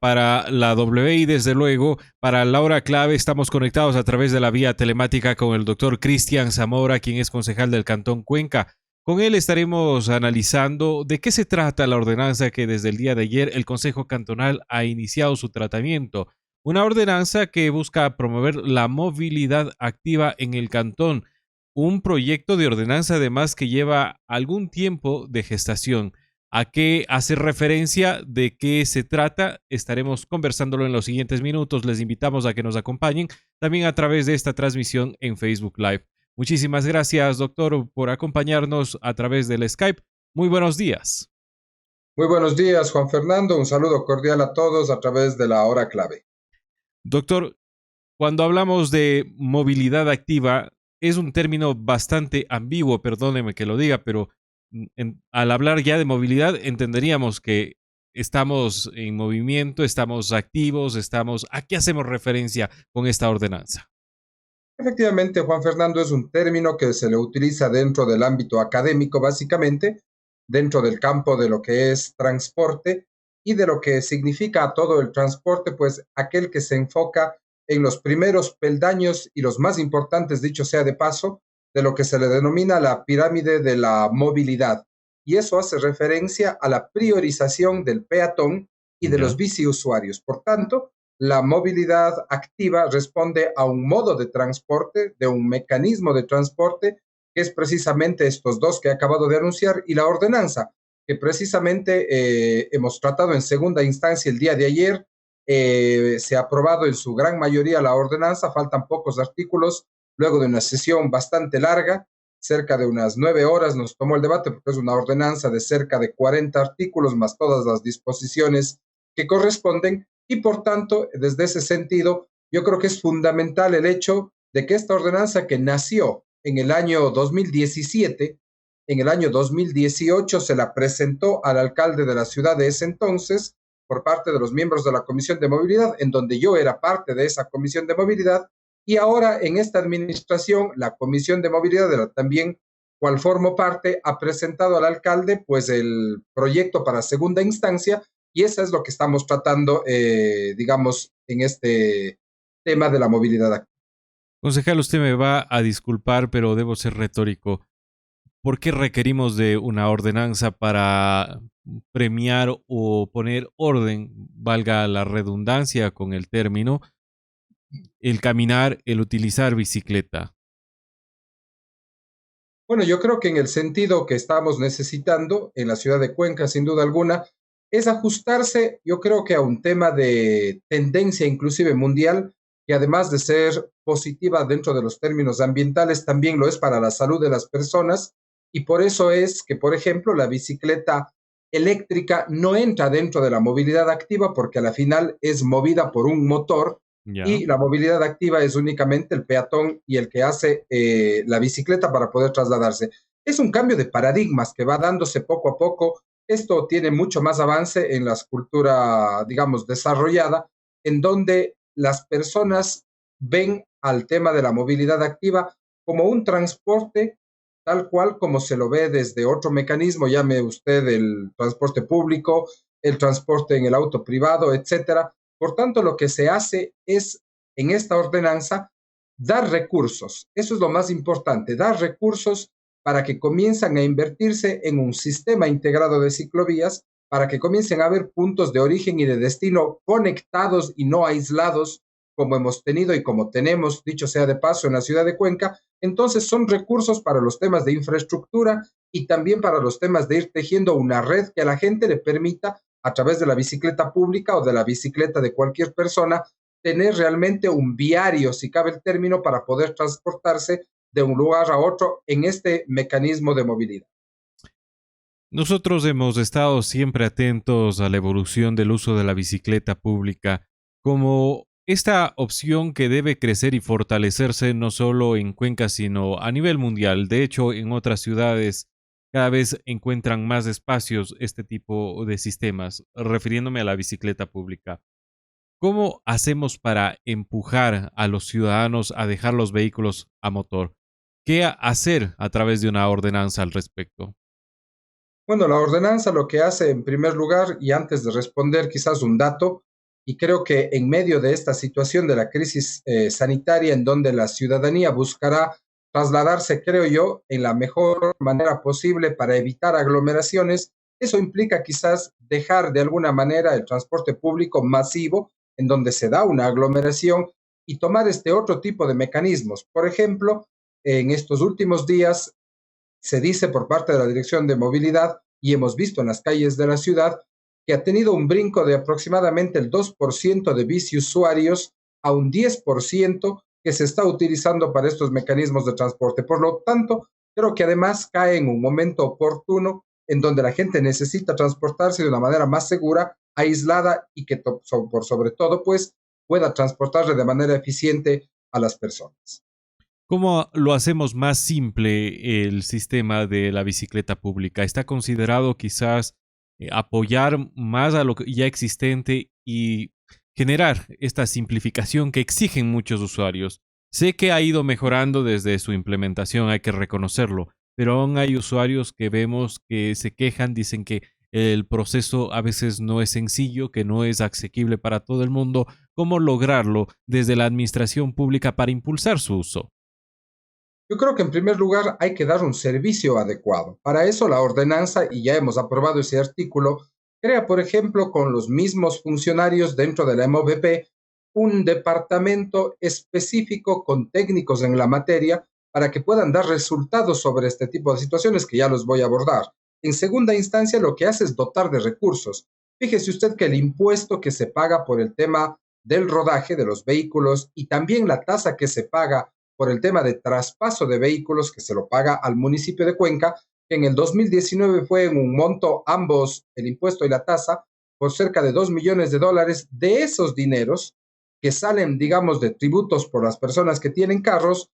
para la W y desde luego para la hora clave estamos conectados a través de la vía telemática con el doctor Cristian Zamora, quien es concejal del Cantón Cuenca. Con él estaremos analizando de qué se trata la ordenanza que desde el día de ayer el Consejo Cantonal ha iniciado su tratamiento. Una ordenanza que busca promover la movilidad activa en el cantón. Un proyecto de ordenanza además que lleva algún tiempo de gestación. ¿A qué hace referencia? ¿De qué se trata? Estaremos conversándolo en los siguientes minutos. Les invitamos a que nos acompañen también a través de esta transmisión en Facebook Live. Muchísimas gracias, doctor, por acompañarnos a través del Skype. Muy buenos días. Muy buenos días, Juan Fernando. Un saludo cordial a todos a través de la hora clave. Doctor, cuando hablamos de movilidad activa, es un término bastante ambiguo, perdóneme que lo diga, pero al hablar ya de movilidad entenderíamos que estamos en movimiento, estamos activos, ¿a qué hacemos referencia con esta ordenanza? Efectivamente, Juan Fernando, es un término que se le utiliza dentro del ámbito académico, básicamente, dentro del campo de lo que es transporte y de lo que significa todo el transporte, pues aquel que se enfoca en los primeros peldaños y los más importantes, dicho sea de paso, de lo que se le denomina la pirámide de la movilidad. Y eso hace referencia a la priorización del peatón y de los biciusuarios. Por tanto, la movilidad activa responde a un modo de transporte, de un mecanismo de transporte, que es precisamente estos dos que he acabado de anunciar, y la ordenanza, que precisamente hemos tratado en segunda instancia el día de ayer. Se ha aprobado en su gran mayoría la ordenanza, faltan pocos artículos, luego de una sesión bastante larga, cerca de unas 9 horas nos tomó el debate, porque es una ordenanza de cerca de 40 artículos, más todas las disposiciones que corresponden, y por tanto, desde ese sentido, yo creo que es fundamental el hecho de que esta ordenanza, que nació en el año 2017, en el año 2018 se la presentó al alcalde de la ciudad de ese entonces por parte de los miembros de la Comisión de Movilidad, en donde yo era parte de esa Comisión de Movilidad, y ahora en esta administración la Comisión de Movilidad, de la también cual formo parte, ha presentado al alcalde pues el proyecto para segunda instancia, y eso es lo que estamos tratando, digamos, en este tema de la movilidad activa. Concejal, usted me va a disculpar, pero debo ser retórico. ¿Por qué requerimos de una ordenanza para premiar o poner orden, valga la redundancia con el término, el caminar, el utilizar bicicleta? Bueno, yo creo que en el sentido que estamos necesitando en la ciudad de Cuenca, sin duda alguna, es ajustarse, yo creo que a un tema de tendencia inclusive mundial, que además de ser positiva dentro de los términos ambientales, también lo es para la salud de las personas. Y por eso es que, por ejemplo, la bicicleta eléctrica no entra dentro de la movilidad activa, porque a la final es movida por un motor, Ya. y la movilidad activa es únicamente el peatón y el que hace la bicicleta para poder trasladarse. Es un cambio de paradigmas que va dándose poco a poco. Esto tiene mucho más avance en la cultura, digamos, desarrollada, en donde las personas ven al tema de la movilidad activa como un transporte tal cual como se lo ve desde otro mecanismo, llame usted el transporte público, el transporte en el auto privado, etcétera. Por tanto, lo que se hace es, en esta ordenanza, dar recursos. Eso es lo más importante, dar recursos para que comiencen a invertirse en un sistema integrado de ciclovías, para que comiencen a haber puntos de origen y de destino conectados y no aislados, como hemos tenido y como tenemos, dicho sea de paso, en la ciudad de Cuenca. Entonces son recursos para los temas de infraestructura y también para los temas de ir tejiendo una red que a la gente le permita, a través de la bicicleta pública o de la bicicleta de cualquier persona, tener realmente un viario, si cabe el término, para poder transportarse de un lugar a otro en este mecanismo de movilidad. Nosotros hemos estado siempre atentos a la evolución del uso de la bicicleta pública como esta opción que debe crecer y fortalecerse no solo en Cuenca, sino a nivel mundial. De hecho, en otras ciudades cada vez encuentran más espacios este tipo de sistemas, refiriéndome a la bicicleta pública. ¿Cómo hacemos para empujar a los ciudadanos a dejar los vehículos a motor? ¿Qué hacer a través de una ordenanza al respecto? Bueno, la ordenanza lo que hace en primer lugar, y antes de responder quizás un dato, Y creo que en medio de esta situación de la crisis sanitaria, en donde la ciudadanía buscará trasladarse, creo yo, en la mejor manera posible para evitar aglomeraciones, eso implica quizás dejar de alguna manera el transporte público masivo, en donde se da una aglomeración, y tomar este otro tipo de mecanismos. Por ejemplo, en estos últimos días se dice por parte de la Dirección de Movilidad, y hemos visto en las calles de la ciudad, que ha tenido un brinco de aproximadamente el 2% de biciusuarios a un 10% que se está utilizando para estos mecanismos de transporte. Por lo tanto, creo que además cae en un momento oportuno en donde la gente necesita transportarse de una manera más segura, aislada y que por sobre todo pues pueda transportarse de manera eficiente a las personas. ¿Cómo lo hacemos más simple el sistema de la bicicleta pública? ¿Está considerado quizás apoyar más a lo ya existente y generar esta simplificación que exigen muchos usuarios? Sé que ha ido mejorando desde su implementación, hay que reconocerlo, pero aún hay usuarios que vemos que se quejan, dicen que el proceso a veces no es sencillo, que no es asequible para todo el mundo. ¿Cómo lograrlo desde la administración pública para impulsar su uso? Yo creo que en primer lugar hay que dar un servicio adecuado. Para eso la ordenanza, y ya hemos aprobado ese artículo, crea, por ejemplo, con los mismos funcionarios dentro de la MOVP, un departamento específico con técnicos en la materia para que puedan dar resultados sobre este tipo de situaciones que ya los voy a abordar. En segunda instancia, lo que hace es dotar de recursos. Fíjese usted que el impuesto que se paga por el tema del rodaje de los vehículos y también la tasa que se paga por el tema de traspaso de vehículos que se lo paga al municipio de Cuenca, que en el 2019 fue en un monto, ambos, el impuesto y la tasa, por cerca de $2 millones. De esos dineros que salen, digamos, de tributos por las personas que tienen carros,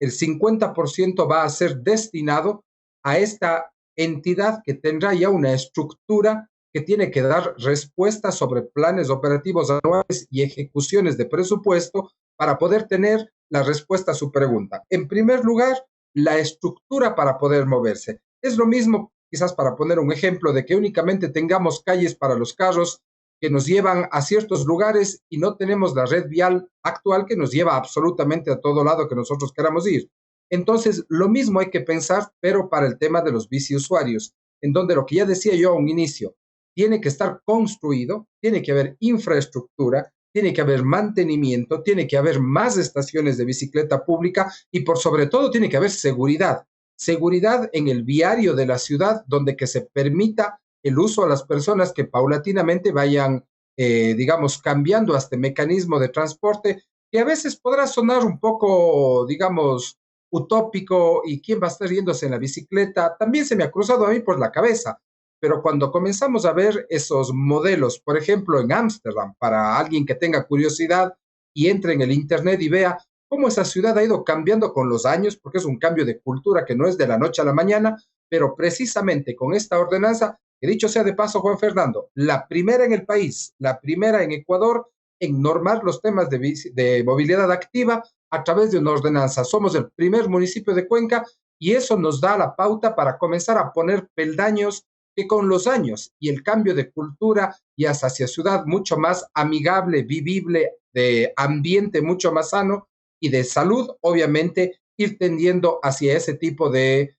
el 50% va a ser destinado a esta entidad que tendrá ya una estructura que tiene que dar respuestas sobre planes operativos anuales y ejecuciones de presupuesto para poder tener la respuesta a su pregunta. En primer lugar, la estructura para poder moverse. Es lo mismo, quizás para poner un ejemplo, de que únicamente tengamos calles para los carros que nos llevan a ciertos lugares y no tenemos la red vial actual que nos lleva absolutamente a todo lado que nosotros queramos ir. Entonces, lo mismo hay que pensar, pero para el tema de los biciusuarios, en donde lo que ya decía yo a un inicio, tiene que estar construido, tiene que haber infraestructura, tiene que haber mantenimiento, tiene que haber más estaciones de bicicleta pública y por sobre todo tiene que haber seguridad. Seguridad en el viario de la ciudad donde que se permita el uso a las personas que paulatinamente vayan, digamos, cambiando a este mecanismo de transporte que a veces podrá sonar un poco, digamos, utópico y quién va a estar yéndose en la bicicleta. También se me ha cruzado a mí por la cabeza, pero cuando comenzamos a ver esos modelos, por ejemplo, en Ámsterdam, para alguien que tenga curiosidad y entre en el Internet y vea cómo esa ciudad ha ido cambiando con los años, porque es un cambio de cultura que no es de la noche a la mañana, pero precisamente con esta ordenanza, que dicho sea de paso, Juan Fernando, la primera en el país, la primera en Ecuador, en normar los temas de movilidad activa a través de una ordenanza. Somos el primer municipio de Cuenca y eso nos da la pauta para comenzar a poner peldaños que con los años y el cambio de cultura y hacia ciudad mucho más amigable, vivible, de ambiente mucho más sano y de salud, obviamente, ir tendiendo hacia ese tipo de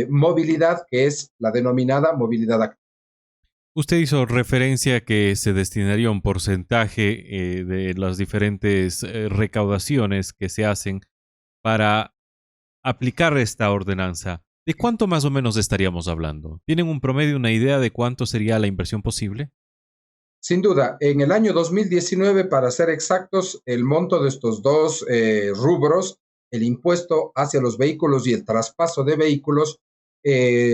movilidad que es la denominada movilidad activa. Usted hizo referencia a que se destinaría un porcentaje de las diferentes recaudaciones que se hacen para aplicar esta ordenanza. ¿De cuánto más o menos estaríamos hablando? ¿Tienen un promedio, una idea de cuánto sería la inversión posible? Sin duda, en el año 2019, para ser exactos, el monto de estos dos rubros, el impuesto hacia los vehículos y el traspaso de vehículos,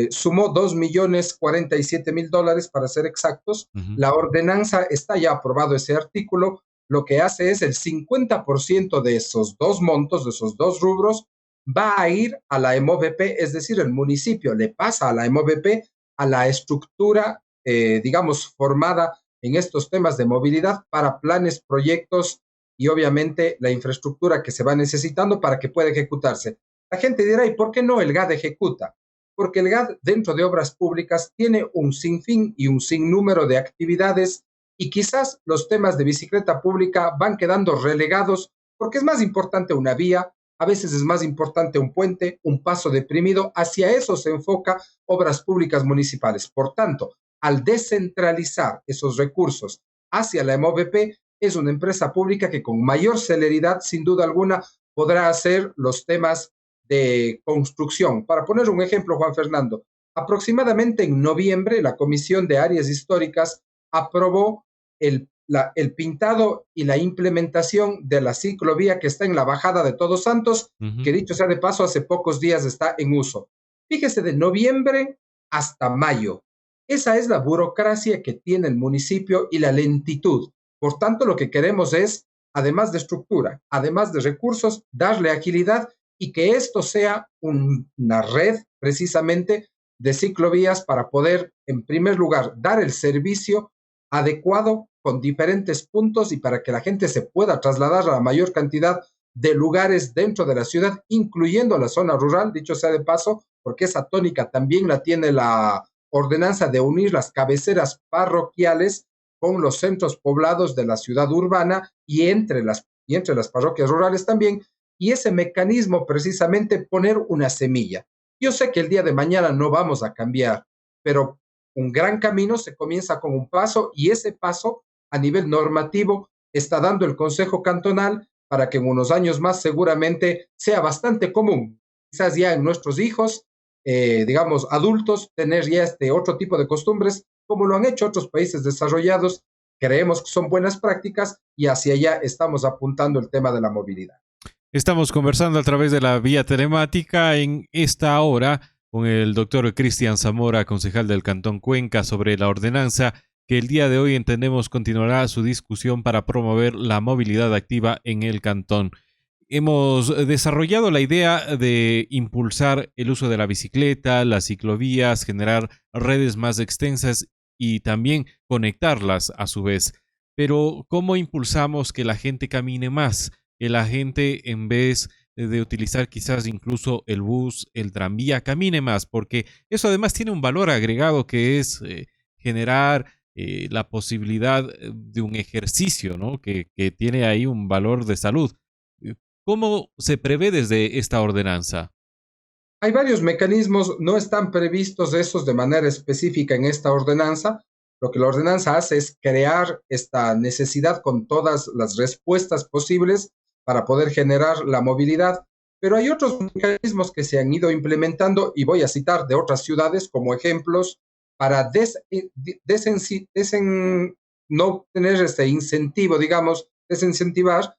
sumó $2.047.000, para ser exactos. Ujú. La ordenanza está ya aprobado ese artículo. Lo que hace es el 50% de esos dos montos, de esos dos rubros, va a ir a la MOVP, es decir, el municipio le pasa a la MOVP, a la estructura, digamos, formada en estos temas de movilidad para planes, proyectos y obviamente la infraestructura que se va necesitando para que pueda ejecutarse. La gente dirá, ¿y por qué no el GAD ejecuta? Porque el GAD dentro de obras públicas tiene un sinfín y un sinnúmero de actividades y quizás los temas de bicicleta pública van quedando relegados porque es más importante una vía, a veces es más importante un puente, un paso deprimido, hacia eso se enfoca obras públicas municipales. Por tanto, al descentralizar esos recursos hacia la MOVP, es una empresa pública que con mayor celeridad, sin duda alguna, podrá hacer los temas de construcción. Para poner un ejemplo, Juan Fernando, aproximadamente en noviembre la Comisión de Áreas Históricas aprobó el pintado y la implementación de la ciclovía que está en la bajada de Todos Santos, que dicho sea de paso, hace pocos días está en uso. Fíjese, de noviembre hasta mayo. Esa es la burocracia que tiene el municipio y la lentitud. Por tanto, lo que queremos es, además de estructura, además de recursos, darle agilidad y que esto sea una red precisamente de ciclovías para poder, en primer lugar, dar el servicio adecuado con diferentes puntos y para que la gente se pueda trasladar a la mayor cantidad de lugares dentro de la ciudad, incluyendo la zona rural, dicho sea de paso, porque esa tónica también la tiene la ordenanza de unir las cabeceras parroquiales con los centros poblados de la ciudad urbana y entre las parroquias rurales también, y ese mecanismo precisamente poner una semilla. Yo sé que el día de mañana no vamos a cambiar, pero un gran camino se comienza con un paso y ese paso a nivel normativo está dando el Consejo Cantonal para que en unos años más seguramente sea bastante común. Quizás ya en nuestros hijos, digamos, adultos, tener ya este otro tipo de costumbres, como lo han hecho otros países desarrollados. Creemos que son buenas prácticas y hacia allá estamos apuntando el tema de la movilidad. Estamos conversando a través de la vía telemática en esta hora con el doctor Cristian Zamora, concejal del Cantón Cuenca, sobre la ordenanza que el día de hoy entendemos continuará su discusión para promover la movilidad activa en el cantón. Hemos desarrollado la idea de impulsar el uso de la bicicleta, las ciclovías, generar redes más extensas y también conectarlas a su vez. Pero, ¿cómo impulsamos que la gente camine más? Que la gente, en vez de utilizar quizás incluso el bus, el tranvía, camine más, porque eso además tiene un valor agregado que es generar la posibilidad de un ejercicio, ¿no? Que tiene ahí un valor de salud. ¿Cómo se prevé desde esta ordenanza? Hay varios mecanismos, no están previstos esos de manera específica en esta ordenanza. Lo que la ordenanza hace es crear esta necesidad con todas las respuestas posibles para poder generar la movilidad. Pero hay otros mecanismos que se han ido implementando y voy a citar de otras ciudades como ejemplos para no tener este incentivo, digamos, desincentivar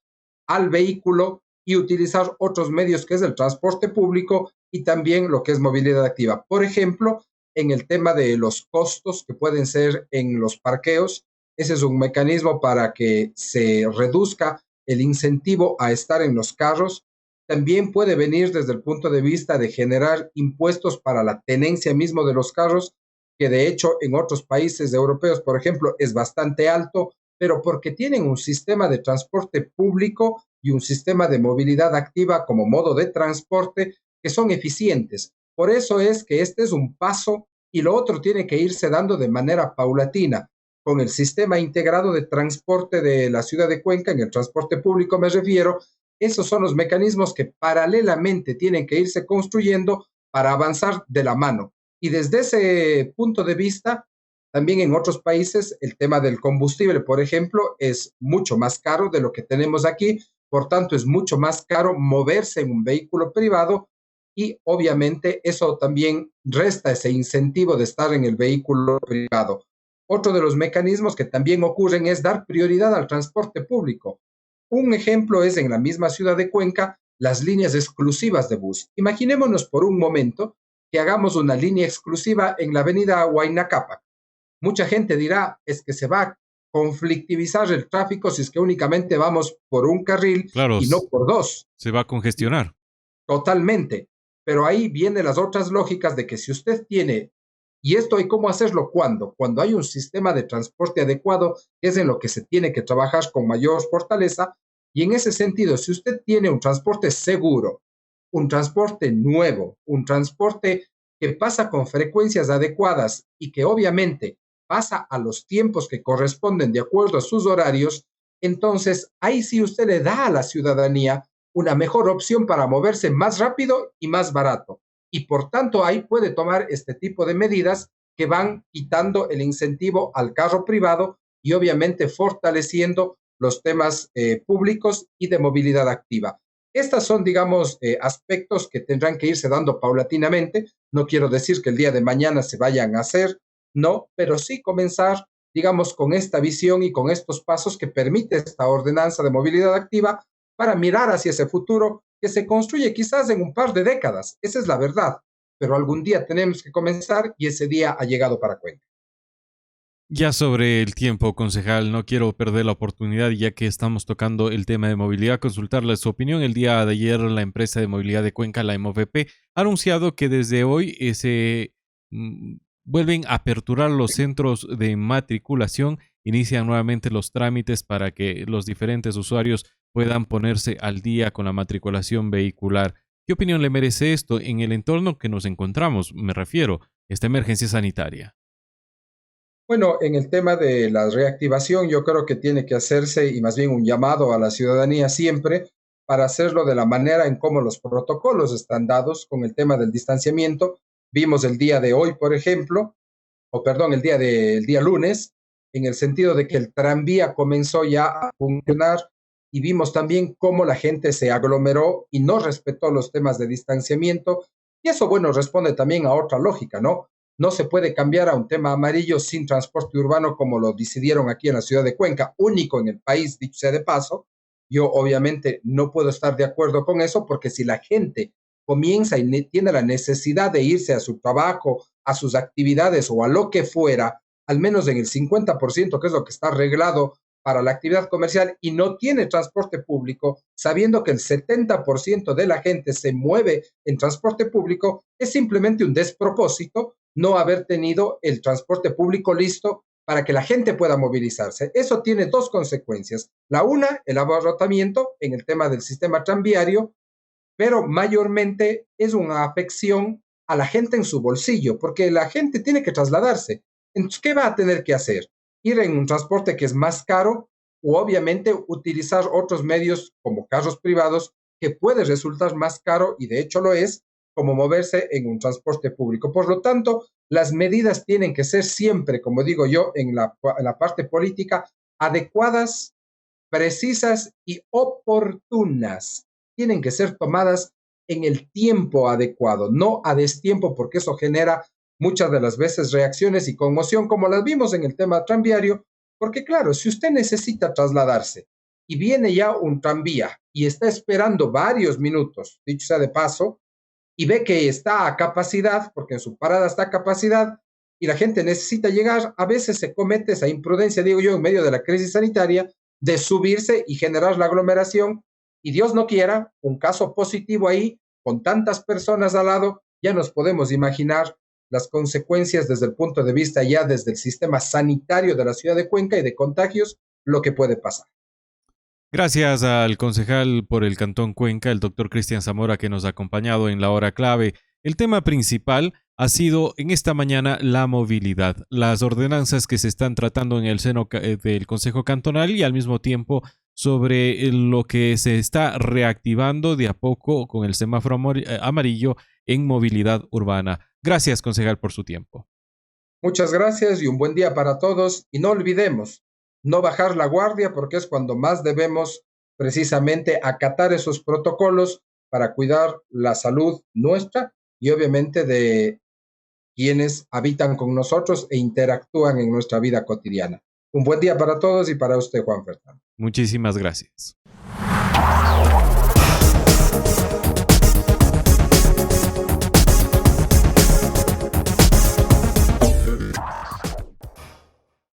al vehículo y utilizar otros medios que es el transporte público y también lo que es movilidad activa. Por ejemplo, en el tema de los costos que pueden ser en los parqueos, ese es un mecanismo para que se reduzca el incentivo a estar en los carros. También puede venir desde el punto de vista de generar impuestos para la tenencia mismo de los carros, que de hecho en otros países europeos, por ejemplo, es bastante alto, pero porque tienen un sistema de transporte público y un sistema de movilidad activa como modo de transporte que son eficientes. Por eso es que este es un paso y lo otro tiene que irse dando de manera paulatina. Con el sistema integrado de transporte de la ciudad de Cuenca, en el transporte público me refiero, esos son los mecanismos que paralelamente tienen que irse construyendo para avanzar de la mano. Y desde ese punto de vista, también en otros países el tema del combustible, por ejemplo, es mucho más caro de lo que tenemos aquí, por tanto es mucho más caro moverse en un vehículo privado y obviamente eso también resta ese incentivo de estar en el vehículo privado. Otro de los mecanismos que también ocurren es dar prioridad al transporte público. Un ejemplo es en la misma ciudad de Cuenca, las líneas exclusivas de bus. Imaginémonos por un momento que hagamos una línea exclusiva en la avenida Huayna Cápac. Mucha gente dirá, es que se va a conflictivizar el tráfico si es que únicamente vamos por un carril Claro, y no por dos. se va a congestionar. Totalmente. Pero ahí vienen las otras lógicas de que si usted tiene, y esto hay cómo hacerlo cuando hay un sistema de transporte adecuado, es en lo que se tiene que trabajar con mayor fortaleza, y en ese sentido, si usted tiene un transporte seguro, un transporte nuevo, un transporte que pasa con frecuencias adecuadas y que obviamente pasa a los tiempos que corresponden de acuerdo a sus horarios, entonces ahí sí usted le da a la ciudadanía una mejor opción para moverse más rápido y más barato. Y por tanto ahí puede tomar este tipo de medidas que van quitando el incentivo al carro privado y obviamente fortaleciendo los temas públicos y de movilidad activa. Estas son, digamos, aspectos que tendrán que irse dando paulatinamente. No quiero decir que el día de mañana se vayan a hacer, no, pero sí comenzar, digamos, con esta visión y con estos pasos que permite esta ordenanza de movilidad activa para mirar hacia ese futuro que se construye quizás en un par de décadas. Esa es la verdad, pero algún día tenemos que comenzar y ese día ha llegado para Cuenca. Ya sobre el tiempo, concejal, no quiero perder la oportunidad, ya que estamos tocando el tema de movilidad, consultarle su opinión. El día de ayer, la empresa de movilidad de Cuenca, la MOVP, ha anunciado que desde hoy se vuelven a aperturar los centros de matriculación, inician nuevamente los trámites para que los diferentes usuarios puedan ponerse al día con la matriculación vehicular. ¿Qué opinión le merece esto en el entorno que nos encontramos? Me refiero a esta emergencia sanitaria. Bueno, en el tema de la reactivación, yo creo que tiene que hacerse, y más bien un llamado a la ciudadanía siempre, para hacerlo de la manera en cómo los protocolos están dados con el tema del distanciamiento. Vimos el día de hoy, por ejemplo, o perdón, el día lunes, en el sentido de que el tranvía comenzó ya a funcionar y vimos también cómo la gente se aglomeró y no respetó los temas de distanciamiento. Y eso, bueno, responde también a otra lógica, ¿no? No se puede cambiar a un tema amarillo sin transporte urbano como lo decidieron aquí en la ciudad de Cuenca, único en el país, dicho sea de paso. Yo obviamente no puedo estar de acuerdo con eso porque si la gente comienza y tiene la necesidad de irse a su trabajo, a sus actividades o a lo que fuera, al menos en el 50%, que es lo que está arreglado para la actividad comercial, y no tiene transporte público, sabiendo que el 70% de la gente se mueve en transporte público, es simplemente un despropósito no haber tenido el transporte público listo para que la gente pueda movilizarse. Eso tiene dos consecuencias. La una, el abarrotamiento en el tema del sistema tranviario, pero mayormente es una afección a la gente en su bolsillo, porque la gente tiene que trasladarse. Entonces, ¿qué va a tener que hacer? Ir en un transporte que es más caro o obviamente utilizar otros medios como carros privados que puede resultar más caro y de hecho lo es, como moverse en un transporte público. Por lo tanto, las medidas tienen que ser siempre, como digo yo, en la parte política, adecuadas, precisas y oportunas. Tienen que ser tomadas en el tiempo adecuado, no a destiempo, porque eso genera muchas de las veces reacciones y conmoción, como las vimos en el tema tranviario, porque claro, si usted necesita trasladarse y viene ya un tranvía y está esperando varios minutos, dicho sea de paso, y ve que está a capacidad, porque en su parada está a capacidad, y la gente necesita llegar, a veces se comete esa imprudencia, digo yo, en medio de la crisis sanitaria, de subirse y generar la aglomeración, y Dios no quiera, un caso positivo ahí, con tantas personas al lado, ya nos podemos imaginar las consecuencias desde el punto de vista ya desde el sistema sanitario de la ciudad de Cuenca y de contagios, lo que puede pasar. Gracias al concejal por el Cantón Cuenca, el doctor Cristian Zamora, que nos ha acompañado en la hora clave. El tema principal ha sido en esta mañana la movilidad, las ordenanzas que se están tratando en el seno del Consejo Cantonal y al mismo tiempo sobre lo que se está reactivando de a poco con el semáforo amarillo en movilidad urbana. Gracias, concejal, por su tiempo. Muchas gracias y un buen día para todos. Y no olvidemos, no bajar la guardia porque es cuando más debemos precisamente acatar esos protocolos para cuidar la salud nuestra y obviamente de quienes habitan con nosotros e interactúan en nuestra vida cotidiana. Un buen día para todos y para usted, Juan Fernando. Muchísimas gracias.